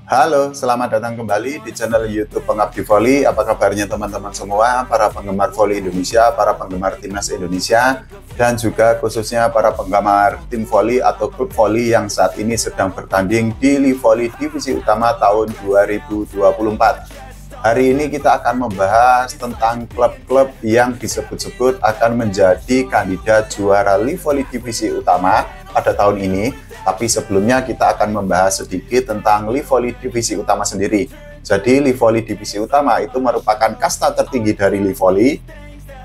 Halo, selamat datang kembali di channel YouTube Pengabdi Voli. Apa kabarnya teman-teman semua, para penggemar voli Indonesia, para penggemar timnas Indonesia, dan juga khususnya para penggemar tim voli atau klub voli yang saat ini sedang bertanding di Live Voli Divisi Utama tahun 2024. Hari ini kita akan membahas tentang klub-klub yang disebut-sebut akan menjadi kandidat juara Live Voli Divisi Utama pada tahun ini. Tapi sebelumnya kita akan membahas sedikit tentang Live Voli Divisi Utama sendiri. Jadi Live Voli Divisi Utama itu merupakan kasta tertinggi dari Live Voli.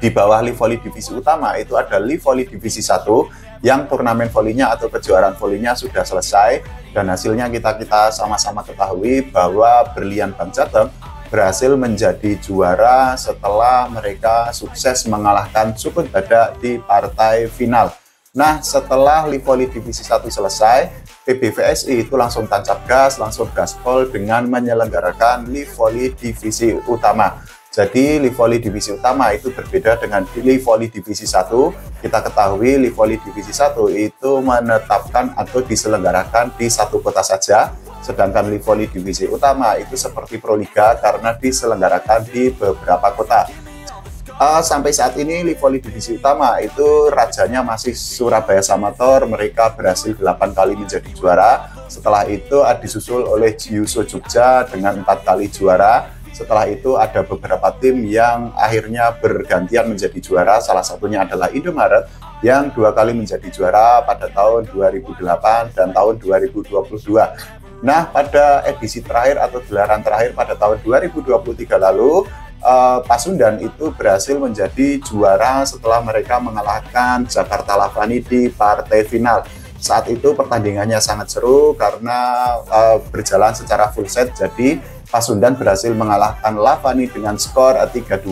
Di bawah Live Voli Divisi Utama itu ada Live Voli Divisi 1 yang turnamen volinya atau kejuaraan volinya sudah selesai. Dan hasilnya kita sama-sama ketahui bahwa Berlian Bank Jateng berhasil menjadi juara setelah mereka sukses mengalahkan Sukun Badak di partai final. Nah, setelah Live Voli Divisi 1 selesai, PBVSI itu langsung tancap gas, langsung gaspol dengan menyelenggarakan Live Voli Divisi Utama. Jadi, Live Voli Divisi Utama itu berbeda dengan Live Voli Divisi 1. Kita ketahui Live Voli Divisi 1 itu menetapkan atau diselenggarakan di satu kota saja, sedangkan Live Voli Divisi Utama itu seperti Proliga karena diselenggarakan di beberapa kota. Sampai saat ini Live Voli Divisi Utama itu rajanya masih Surabaya Samator. Mereka berhasil 8 kali menjadi juara. Setelah itu disusul oleh Jiuso Jogja dengan 4 kali juara. Setelah itu ada beberapa tim yang akhirnya bergantian menjadi juara. Salah satunya adalah Indomaret yang 2 kali menjadi juara pada tahun 2008 dan tahun 2022. Nah, pada edisi terakhir atau gelaran terakhir pada tahun 2023 lalu, Pasundan itu berhasil menjadi juara setelah mereka mengalahkan Jakarta Lavani di partai final. Saat itu pertandingannya sangat seru karena berjalan secara full set. Jadi Pasundan berhasil mengalahkan Lavani dengan skor 3-2.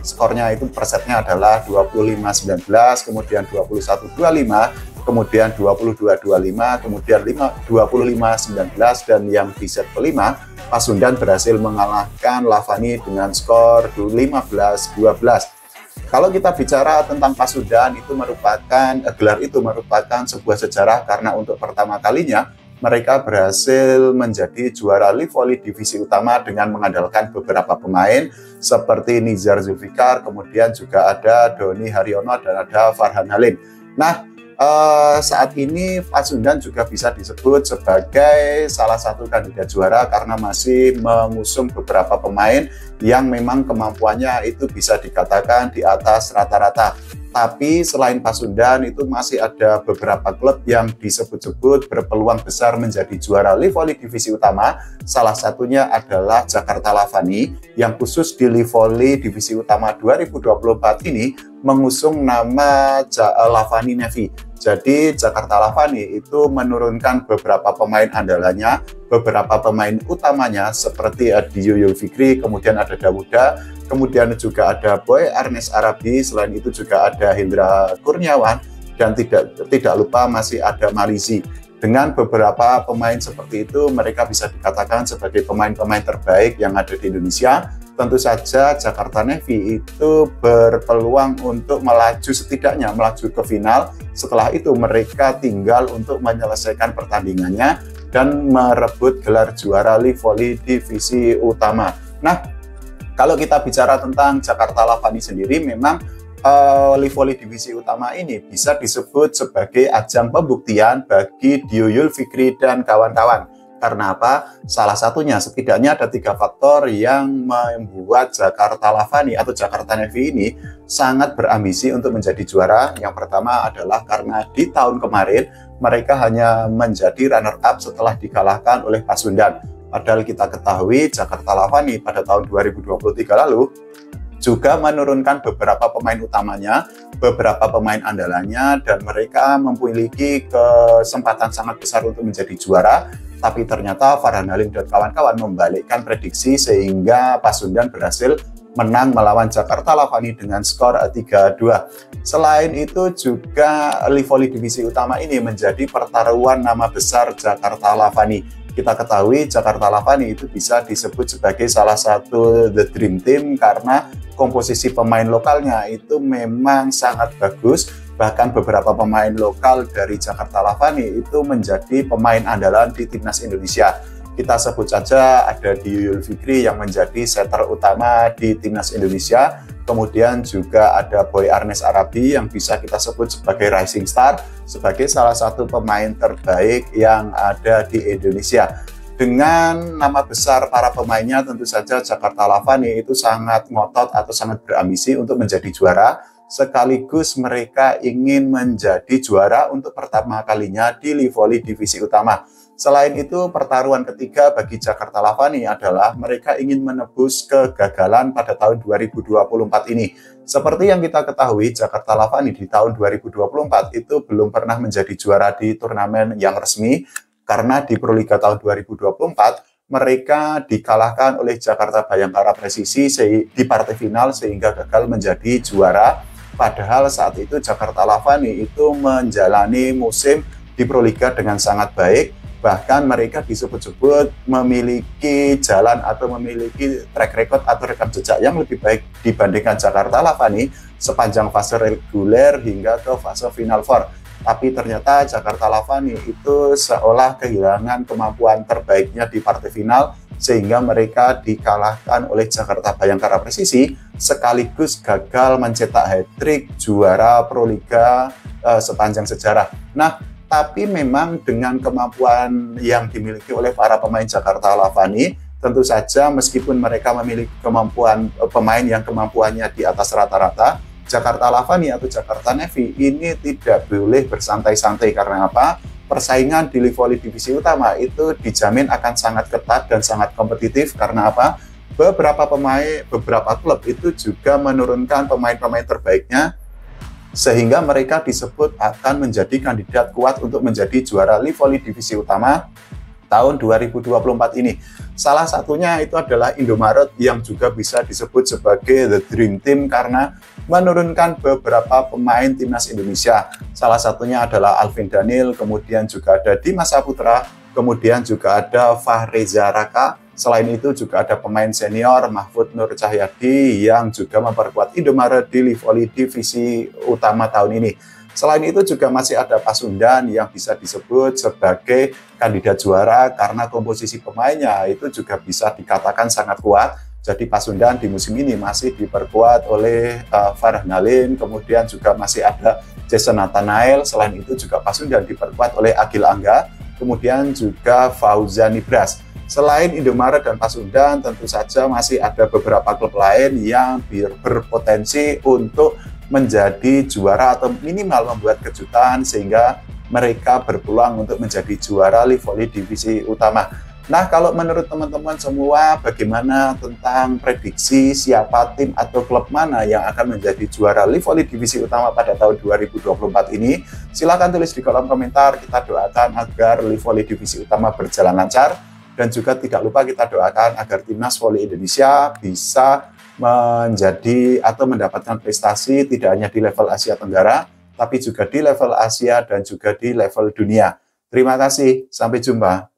Skornya itu per setnya adalah 25-19, kemudian 21-25, kemudian 22-25, kemudian 25-19, dan yang di set kelima Pasundan berhasil mengalahkan Lavani dengan skor 15-12. Kalau kita bicara tentang Pasundan, gelar itu merupakan sebuah sejarah karena untuk pertama kalinya mereka berhasil menjadi juara Live Voli Divisi Utama dengan mengandalkan beberapa pemain seperti Nizar Zulfikar, kemudian juga ada Doni Haryono dan ada Farhan Halim. Nah, saat ini Pasundan juga bisa disebut sebagai salah satu kandidat juara karena masih mengusung beberapa pemain yang memang kemampuannya itu bisa dikatakan di atas rata-rata. Tapi selain Pasundan itu masih ada beberapa klub yang disebut-sebut berpeluang besar menjadi juara Live Voli Divisi Utama. Salah satunya adalah Jakarta Lavani yang khusus di Live Voli Divisi Utama 2024 ini mengusung nama Lavani Navy. Jadi Jakarta Lavani itu menurunkan beberapa pemain andalannya, beberapa pemain utamanya seperti Dio Yulfikri, kemudian ada Dawuda, kemudian juga ada Boy Arnes Arabi, selain itu juga ada Hendra Kurniawan, dan tidak lupa masih ada Malizi. Dengan beberapa pemain seperti itu, mereka bisa dikatakan sebagai pemain-pemain terbaik yang ada di Indonesia. Tentu saja Jakarta Navy itu berpeluang untuk setidaknya melaju ke final. Setelah itu mereka tinggal untuk menyelesaikan pertandingannya dan merebut gelar juara Live Voli Divisi Utama. Nah, kalau kita bicara tentang Jakarta Lavani sendiri, memang Live Voli Divisi Utama ini bisa disebut sebagai ajang pembuktian bagi Dio Yulfikri dan kawan-kawan. Karena apa? Salah satunya, setidaknya ada 3 faktor yang membuat Jakarta Lavani atau Jakarta Navy ini sangat berambisi untuk menjadi juara. Yang pertama adalah karena di tahun kemarin mereka hanya menjadi runner-up setelah dikalahkan oleh Pasundan. Padahal kita ketahui Jakarta Lavani pada tahun 2023 lalu juga menurunkan beberapa pemain utamanya, beberapa pemain andalannya, dan mereka memiliki kesempatan sangat besar untuk menjadi juara. Tapi ternyata Farhan Halim dan kawan-kawan membalikkan prediksi sehingga Pasundan berhasil menang melawan Jakarta Lavani dengan skor 3-2. Selain itu juga Live Voli Divisi Utama ini menjadi pertaruhan nama besar Jakarta Lavani. Kita ketahui Jakarta Lavani itu bisa disebut sebagai salah satu the dream team karena komposisi pemain lokalnya itu memang sangat bagus. Bahkan beberapa pemain lokal dari Jakarta Lavani itu menjadi pemain andalan di timnas Indonesia. Kita sebut saja ada Yuyul Fikri yang menjadi setter utama di timnas Indonesia. Kemudian juga ada Boy Arnes Arabi yang bisa kita sebut sebagai rising star, sebagai salah satu pemain terbaik yang ada di Indonesia. Dengan nama besar para pemainnya, tentu saja Jakarta Lavani itu sangat ngotot atau sangat berambisi untuk menjadi juara, sekaligus mereka ingin menjadi juara untuk pertama kalinya di Livoli Divisi Utama. Selain itu, pertaruhan ketiga bagi Jakarta Lavani adalah mereka ingin menebus kegagalan pada tahun 2024 ini. Seperti yang kita ketahui, Jakarta Lavani di tahun 2024 itu belum pernah menjadi juara di turnamen yang resmi, karena di Proliga tahun 2024 mereka dikalahkan oleh Jakarta Bayangkara Presisi di partai final sehingga gagal menjadi juara. Padahal saat itu Jakarta Lavani itu menjalani musim di Proliga dengan sangat baik. Bahkan mereka disebut-sebut memiliki jalan atau memiliki track record atau rekam jejak yang lebih baik dibandingkan Jakarta Lavani sepanjang fase reguler hingga ke fase final four. Tapi ternyata Jakarta Lavani itu seolah kehilangan kemampuan terbaiknya di partai final sehingga mereka dikalahkan oleh Jakarta Bayangkara Presisi sekaligus gagal mencetak hat-trick juara Proliga sepanjang sejarah. Nah, tapi memang dengan kemampuan yang dimiliki oleh para pemain Jakarta Lavani, tentu saja meskipun mereka memiliki kemampuan pemain yang kemampuannya di atas rata-rata, Jakarta Lavani atau Jakarta Navy ini tidak boleh bersantai-santai. Karena apa? Persaingan di Livoli Divisi Utama itu dijamin akan sangat ketat dan sangat kompetitif. Karena apa? Beberapa klub itu juga menurunkan pemain-pemain terbaiknya, sehingga mereka disebut akan menjadi kandidat kuat untuk menjadi juara Livoli Divisi Utama tahun 2024 ini. Salah satunya itu adalah Indomaret yang juga bisa disebut sebagai The Dream Team karena menurunkan beberapa pemain timnas Indonesia. Salah satunya adalah Alvin Daniel, kemudian juga ada Dimas Saputra, kemudian juga ada Fahreza Raka. Selain itu juga ada pemain senior Mahfud Nur Cahyadi yang juga memperkuat Indomaret di Livoli Divisi Utama tahun ini. Selain itu juga masih ada Pasundan yang bisa disebut sebagai kandidat juara karena komposisi pemainnya itu juga bisa dikatakan sangat kuat. Jadi Pasundan di musim ini masih diperkuat oleh Farah Nalin, kemudian juga masih ada Jason Nathanael. Selain itu juga Pasundan diperkuat oleh Agil Angga, kemudian juga Fauzan Ibras. Selain Indomaret dan Pasundan, tentu saja masih ada beberapa klub lain yang berpotensi untuk menjadi juara atau minimal membuat kejutan sehingga mereka berpeluang untuk menjadi juara Livoli Divisi Utama. Nah, kalau menurut teman-teman semua, bagaimana tentang prediksi siapa tim atau klub mana yang akan menjadi juara Livoli Divisi Utama pada tahun 2024 ini? Silahkan tulis di kolom komentar. Kita doakan agar Livoli Divisi Utama berjalan lancar. Dan juga tidak lupa kita doakan agar timnas voli Indonesia bisa menjadi atau mendapatkan prestasi tidak hanya di level Asia Tenggara, tapi juga di level Asia dan juga di level dunia. Terima kasih, sampai jumpa.